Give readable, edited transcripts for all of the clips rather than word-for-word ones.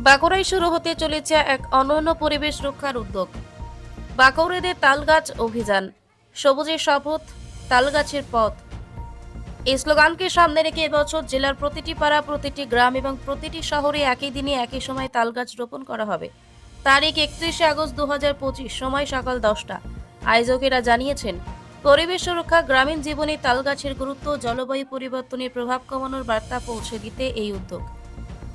বাঁকুড়ায় শুরু হতে চলেছে এক অনন্য পরিবেশ রক্ষার উদ্যোগ। বাঁকুড়াদের তালগাছ অভিযান, সবুজের শপথ, তালগাছের পথ। এই স্লোগানকে সামনে রেখে এবছর জেলার প্রতিটি পাড়া, প্রতিটি গ্রাম এবং প্রতিটি শহরে একই দিনে একই সময় তালগাছ রোপণ করা হবে। তারিখ 31 আগস্ট 2025, সময় সকাল 10টা। আয়োজকেরা জানিয়েছেন, পরিবেশ সুরক্ষা, গ্রামীণ জীবনে তালগাছের গুরুত্ব, জলবায়ু পরিবর্তনের প্রভাব কমানোর বার্তা পৌঁছে দিতে এই উদ্যোগ।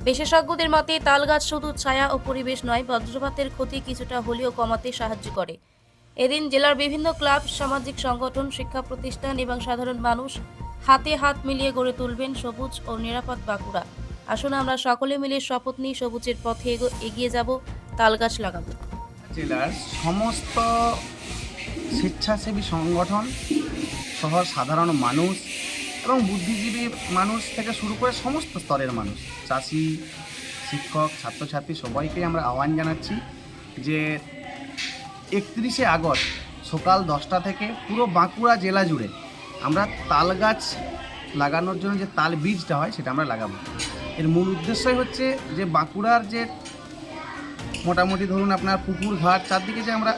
বিশেষজ্ঞদের মতে তালগাছ শুধু ছায়া ও পরিবেশ নয়, বজ্রপাতের ক্ষতি কিছুটা হলেও কমাতে সাহায্য করে। এদিন জেলার বিভিন্ন ক্লাব, সামাজিক সংগঠন, শিক্ষা প্রতিষ্ঠান এবং সাধারণ মানুষ হাতে হাত মিলিয়ে গড়ে তুলবেন সবুজ ও নিরাপদ বাঁকুড়া। আসুন আমরা সকলে মিলে শপথ নিই, সবুজের পথে এগিয়ে যাব, তালগাছ লাগাবো। জেলার সমস্ত স্বেচ্ছাসেবী সংগঠন সহ সাধারণ মানুষ এবং বুদ্ধিজীবী মানুষ থেকে শুরু করে সমস্ত স্তরের মানুষ, চাষি, শিক্ষক, ছাত্রছাত্রী সবাইকে আমরা আহ্বান জানাচ্ছি যে 31শে আগস্ট সকাল 10টা থেকে পুরো বাঁকুড়া জেলা জুড়ে আমরা তাল গাছ লাগানোর জন্য যে তাল বীজটা হয় সেটা আমরা লাগাবো। এর মূল উদ্দেশ্যই হচ্ছে যে বাঁকুড়ার যে মোটামুটি ধরুন আপনার পুকুর ঘাট চারদিকে যে আমরা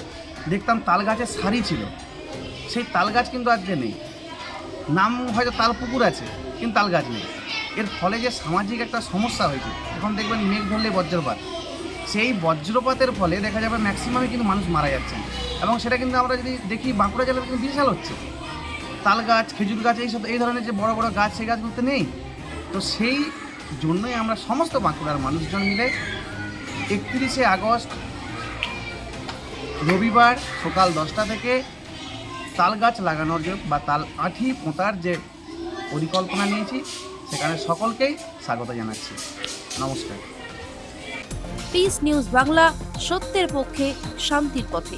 দেখতাম তাল গাছের সারি ছিল, সেই তাল গাছ কিন্তু আজকে নেই। নাম হয়তো তাল পুকুর আছে কিন্তু তাল গাছ নেই। এর ফলে যে সামাজিক একটা সমস্যা হয়েছে, এখন দেখবেন মেঘ ধরলে বজ্রপাত, সেই বজ্রপাতের ফলে দেখা যাবে ম্যাক্সিমামই কিন্তু মানুষ মারা যাচ্ছেন। এবং সেটা কিন্তু আমরা যদি দেখি বাঁকুড়া জেলায় কিন্তু বিশাল হচ্ছে। তাল গাছ, খেজুর গাছ, এই ধরনের যে বড় বড় গাছ, সেই গাছগুলোতে নেই। তো সেই জন্যই আমরা সমস্ত বাঁকুড়ার মানুষজন মিলে 31শে আগস্ট রবিবার সকাল 10টা থেকে তাল গাছ লাগানোর যে বা তাল আঠি পোঁতার যে পরিকল্পনা নিয়েছি, সেখানে সকলকেই স্বাগত জানাচ্ছি। নমস্কার। পিস নিউজ বাংলা, সত্যের পক্ষে, শান্তির পথে।